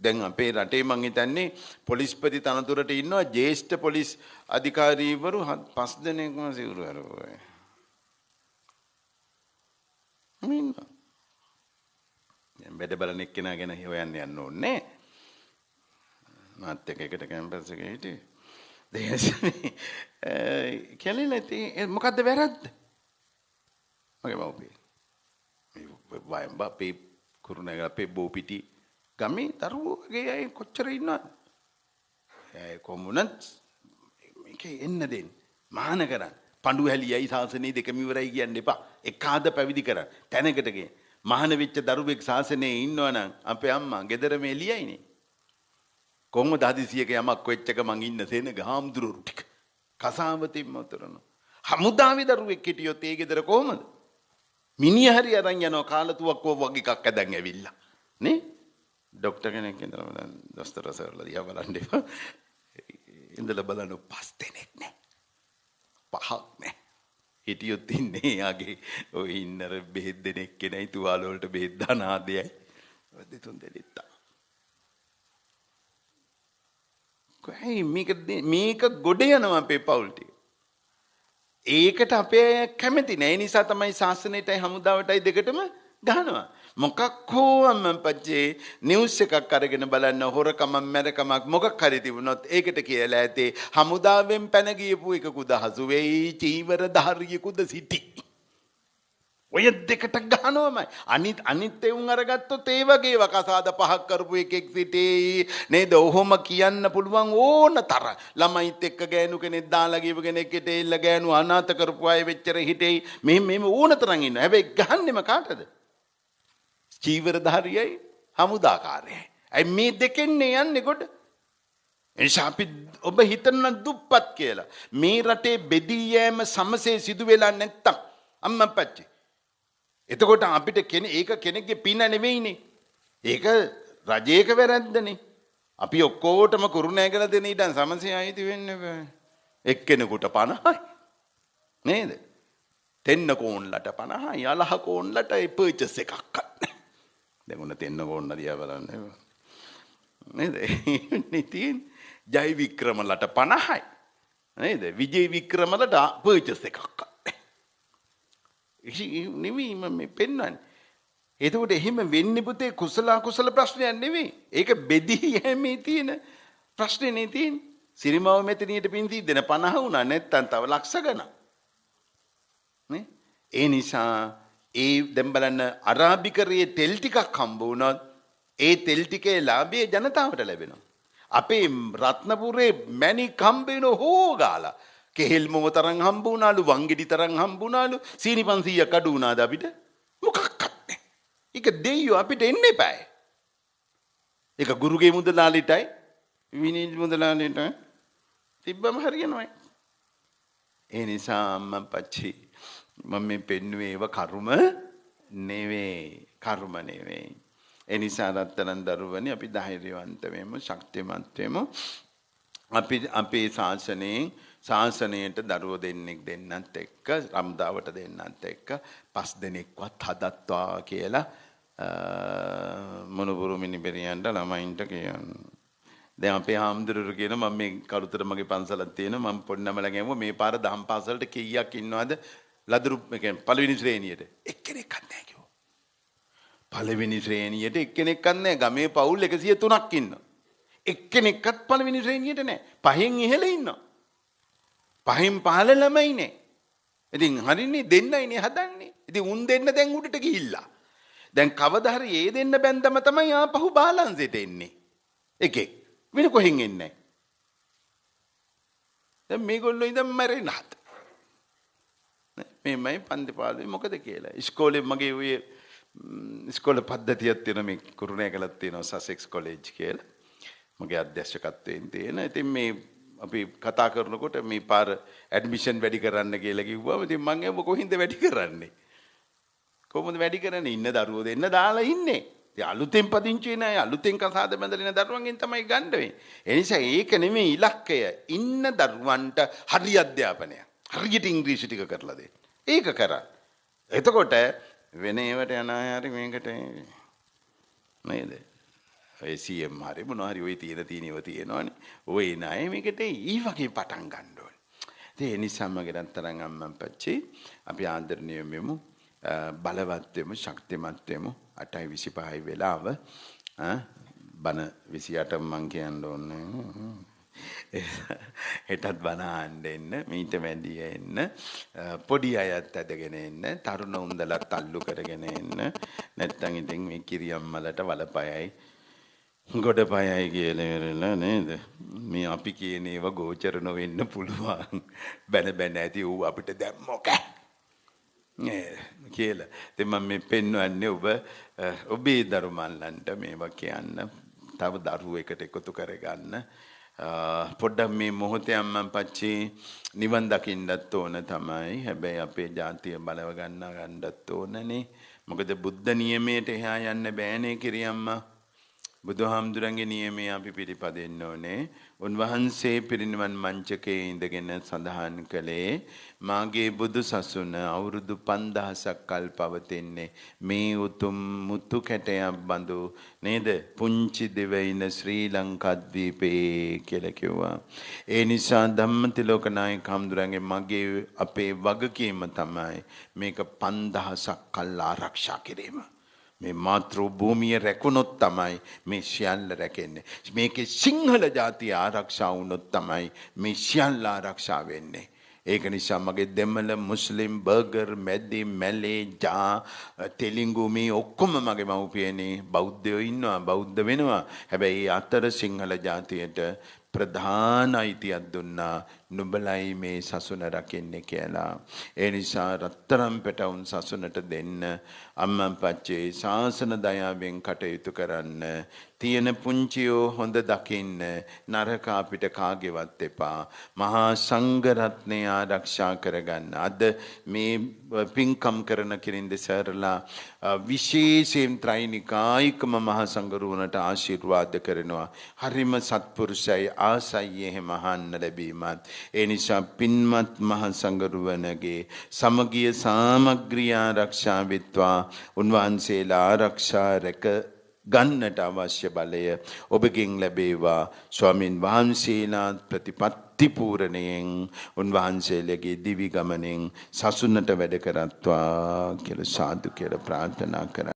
දැන් අපේ රටේ මං හිතන්නේ පොලිස්පති තනතුරට ඉන්නවා ජ්‍යෙෂ්ඨ පොලිස් අධිකාරීවරු 5 දෙනෙක්ම සිවුරු අරපුවා. මින්නා. දැන් බෙද බලන එක්කෙනා ගැන හොයන්න යන්න ඕනේ. මාත් එකට කැම්පස් එකේ හිටියේ. දැන් කැලේ මොකද්ද වැරද්ද? මගේ මව්පිය. මේ වයඹ කුරුණෑගල අපේ බෝපිටි ගමේ දරුවෝගේ අය කොච්චර ඉන්නවද? ඒ කොමුණත් මේකේ එන්න දෙන්න. මාන කරන්න. පඬු හැලියයි සාසනේ දෙකම ඉවරයි කියන්න එපා. එකාද පැවිදි කරන්න. තැනකට ගිහින් මහාන වෙච්ච දරුවෙක් සාසනේ ඉන්නවනම් අපේ අම්මා ගෙදර මේ එළියයිනේ. කොහොමද හදිසියක යමක් වෙච්ච එක මං ඉන්න සේනග හාමුදුරුවෝ ටික කසාවතින්ම උතරන. හමුදාවේ දරුවෙක් හිටියොත් ඒ ගෙදර කොහොමද? මිනිහ හරි අරන් යනවා කාලතුවක්කෝ වගේ එකක් අදන් ඇවිල්ලා. නේ? ડોක්ටර් කෙනෙක් ඉඳලා බලන්න දොස්තර සර්ලා දිහා බලන්න එපා. ඉඳලා බලන්න 5 දෙනෙක් නෑ. 5ක් නෑ. හිටියොත් ඉන්නේ යාගේ ඔය ඉන්නර බෙහෙත් දෙනෙක් කෙනයි තුවාල වලට බෙහෙත් දාන ආදයයි. දෙතුන් දෙලිට. කොහේ මේක ගොඩ යනවා අපේ පවුල් ටික. ඒකට අපේ කැමති නෑ. ඒ නිසා තමයි ශාසනයටයි හමුදාවටයි දෙකටම ගහනවා. මොකක් හෝ අම්මපච්චේ නිවුස් එකක් අරගෙන බලන්න හොරකමක් මැරකමක් මොකක් හරි තිබුණොත් ඒකට කියලා ඇතේ හමුදාවෙන් පැන ගියපු එකකුද හසු වෙයි චීවරධාරියෙකුද සිටි. ඔය දෙකට ගහනවමයි. අනිත් එවුන් අරගත්තොත් ඒ වගේ වකසාද පහක් කරපු එකෙක් සිටේ නේද? ඔහොම කියන්න පුළුවන් ඕන තරම්. ළමයිත් එක්ක ගෑනු කෙනෙක් දාලා ගියව කෙනෙක් හිටෙilla ගෑනු අනාථ කරපු අය වෙච්චර හිටෙයි. මෙහෙම ඕන තරම් ඉන්නවා. හැබැයි ගහන්නෙම කාටද? චීවරධාරියයි හමුදාකාරයයි. ඇයි මේ දෙකෙන්නේ යන්නේ කොට? එනිසා අපි ඔබ හිතන දුප්පත් කියලා මේ රටේ බෙදී යෑම සමසේ සිදු වෙලා නැත්තම් අම්මපච්චි. එතකොට අපිට ඒක කෙනෙක්ගේ පින නෙවෙයිනේ. ඒක රජයක වැරද්දනේ. අපි ඔක්කොටම කුරුණෑගල දෙන ඉඩම් සමසේ ආයිති වෙන්න බෑ. එක්කෙනෙකුට 50යි. නේද? තෙන්න කෝන්ලට 50යි. යලහ කෝන්ලට ඒ පර්චස් එකක් ගන්න. දැන් උන තෙන්න කෝන්න දිහා බලන්න. නේද? නිතින් ජය වික්‍රමලට 50යි. නේද? විජේ වික්‍රමලට පර්චස් එකක් ගන්න. නෙවෙයි මම පෙන්වන්නේ. එතකොට එහෙම වෙන්නේ පුතේ කුසල අකුසල ප්‍රශ්නයක් නෙවෙයි. ඒක බෙදී යෑමේ තියෙන ප්‍රශ්නේ නේ තියෙන්නේ. සිරිමාව මෙතනියට පින් සිද්දෙන 50 වුණා නැත්තම් තව ලක්ෂ ගණන්. නේ? ඒ නිසා දැන් බලන්න අරාබිකරයේ තෙල් ටිකක් හම්බ වුණොත් ඒ තෙල් ටිකේ ලාභය ජනතාවට ලැබෙනවා. අපේ රත්නපුරේ මැණික් හම්බ වෙන හොගාලා කෙහෙල් මොව තරම් හම්බ වුණාලු වංගෙඩි තරම් හම්බ වුණාලු සීනි 500ක් අඩු වුණාද අපිට? මොකක්වත් නැහැ. ඒක දෙයියෝ අපිට එන්න එපායි. ඒක ගුරුගේ මුදලාලිටයි විනීත් මුදලාලිටයි තිබ්බම හරියනවා. ඒ නිසා අම්මපච්චි මම මේ පෙන්නුවේ ඒව කර්ම නෙවෙයි. කර්ම නෙවෙයි. ඒ නිසා රත්තරන් දරුවනේ අපි ධෛර්යවන්ත වෙමු, ශක්තිමත් වෙමු. අපි අපේ ශාසනයට දරුවෝ දෙන්නත් එක්ක රම්දාවට දෙන්නත් එක්ක 5 දෙනෙක්වත් හදත්වා කියලා මොනුබුරු මිනිබෙරියන්ට ළමයින්ට කියනවා. දැන් අපේ හාමුදුරුවෝ කියන මම මේ කරුතර මගේ පන්සලක් තියෙනවා මම පොඩ්ඩමල ගෑමුවා මේ පාර දහම් පාසලට කීයක් ඉන්නවද ලදරු කියන්නේ පළවෙනි ශ්‍රේණියට එක්කෙනෙක්වත් නැහැ කිව්වා. පළවෙනි ශ්‍රේණියට එක්කෙනෙක්වත් නැහැ. ගමේ පවුල් 103ක් ඉන්නවා. එක්කෙනෙක්වත් පළවෙනි ශ්‍රේණියට නැහැ. 5න් ඉහළ ඉන්නවා. 5න් පහළ ළමයි නේ. ඉතින් හරිනේ දෙන්නයිනේ හදන්නේ. ඉතින් උන් දෙන්න දැන් උඩට ගිහිල්ලා. දැන් කවදා හරි ඒ දෙන්න බැන්දම තමයි ආපහු බාලන්සෙට එන්නේ. එකෙක්. වෙන කොහෙන් එන්නේ නැහැ. දැන් මේගොල්ලෝ ඉඳන් මැරෙනහත්. මේමයි පන්තිපාළුවේ මොකද කියලා. ඉස්කෝලේ මගේ ඔය ඉස්කෝල පද්ධතියක් තියෙනවා මේ කුරුණෑගලක් තියෙනවා සසෙක්ස් කොලෙජ් කියලා. මගේ අධ්‍යක්ෂකත්වයෙන් තියෙන. ඉතින් මේ අපි කතා කරනකොට මේ පාර ඇඩ්මිෂන් වැඩි කරන්න කියලා කිව්වම ඉතින් මම එව කොහින්ද වැඩි කරන්නේ? කොහොමද වැඩි කරන්නේ? ඉන්න දරුවෝ දෙන්න දාලා ඉන්නේ. ඉතින් අලුතෙන් පදිංචි වෙන අය අලුතෙන් කසාද බැඳලා ඉන්න දරුවන්ගෙන් තමයි ගන්න වෙන්නේ. ඒ නිසා ඒක නෙමෙයි ඉලක්කය. ඉන්න දරුවන්ට හරි අධ්‍යාපනය. හරියට ඉංග්‍රීසි ටික කරලා දෙන්න. ඒක කරා. එතකොට වෙන ඒවට යන අය හරි මේකට නේද? ඔය CM හරි මොනවා හරි ඔය තියෙනව තියෙනවනේ. ඔය නෑ මේකට ඊ වගේ පටන් ගන්න ඕනේ. ඒ නිසා මගේ රත්තරන් අම්මන් පච්චි අපි ආදරණීය වෙමු. බලවත් වෙමු, ශක්තිමත් වෙමු. 8:25 වෙලාව බන 28 මං කියන්න ඕනේ. හෙටත් බන අහන්න එන්න, මීට වැඩි එන්න, පොඩි අයත් ඇදගෙන එන්න, තරුණ උන්දලත් අල්ලු කරගෙන එන්න. නැත්තම් ඉතින් මේ කිරියම්මලට වලපයයි ගොඩපයයි කියලා ඉවරලා නේද? මේ අපි කියන ඒවා ගෝචර නොවෙන්න පුළුවන්. බැන බැන ඇති ඌ අපිට දැන් මොකක් කියලා. ඉතින් මම මේ පෙන්වන්නේ ඔබේ දරුමල්ලන්ට මේවා කියන්න. තව දරුවෙකුට එකතු කරගන්න. පොඩ්ඩක් මේ මොහොතේ අම්මන් පච්චි නිවන් දකින්නත් ඕන තමයි. හැබැයි අපේ ජාතිය බලව ගන්නත් ඕනනේ. මොකද බුද්ධ නියමයට එහා යන්න බෑනේ කිරියම්මා. බුදුහාමුදුරන්ගේ නියමයේ අපි පිළිපදින්න ඕනේ. උන්වහන්සේ පිරිනිවන් මංචකයේ ඉඳගෙන සඳහන් කළේ මාගේ බුදු සසුන අවුරුදු 5000ක් කල් පවතින්නේ මේ උතුම් මුතු කැටයක් බඳු නේද? පුංචි දෙවයින ශ්‍රී ලංකාද්වීපේ කියලා කිව්වා. ඒ නිසා ධම්මතිලෝක නායක හාමුදුරන්ගේ මගේ අපේ වගකීම තමයි මේක 5000ක් කල් ආරක්ෂා කිරීම. මේ මාතෘ භූමිය රැකුණොත් තමයි මේ සියල්ල රැකෙන්නේ. මේකේ සිංහල ජාතිය ආරක්ෂා වුණොත් තමයි මේ සියල්ල ආරක්ෂා වෙන්නේ. ඒක නිසා මගේ දෙමළ මුස්ලිම් බර්ගර් මැදි මැලේ ජා තෙලිංගු මේ ඔක්කොම මගේ මව්පියනේ බෞද්ධයෝ ඉන්නවා බෞද්ධ වෙනවා. හැබැයි අතර සිංහල ජාතියට ප්‍රධාන අයිතියක් දුන්නා නුඹලයි මේ සසුන රකින්නේ කියලා. ඒ නිසා රත්තරන් පැටවුන් සසුනට දෙන්න අම්මන් පච්චේ ශාසන දයාවෙන් කටයුතු කරන්න. තියෙන පුංචියෝ හොඳ දකින්න නරක අපිට කාගේවත් එපා. මහා සංඝ රත්නය ආරක්ෂා කරගන්න. අද මේ පින්කම් කරන කිරින්ද සරලා විශේෂයෙන් ත්‍රිනිකායිකම මහා සංඝරුවනට ආශිර්වාද කරනවා. හරිම සත්පුරුෂයි ආසයි එහෙම අහන්න ලැබීමත්. ඒ නිසා පින්වත් මහා සංඝරුවනගේ සමගිය සාමග්‍රිය ආරක්ෂා වෙත්වා. උන්වහන්සේලා ආරක්ෂා රැක ගන්නට අවශ්‍ය බලය ඔබගෙන් ලැබේවා. ස්වාමින් වහන්සේලා ප්‍රතිපත්ති පූර්ණයෙන් උන්වහන්සේලගේ දිවි ගමනෙන් සසුනට වැඩ කරත්වා කියලා සාදු කියලා ප්‍රාර්ථනා කරා.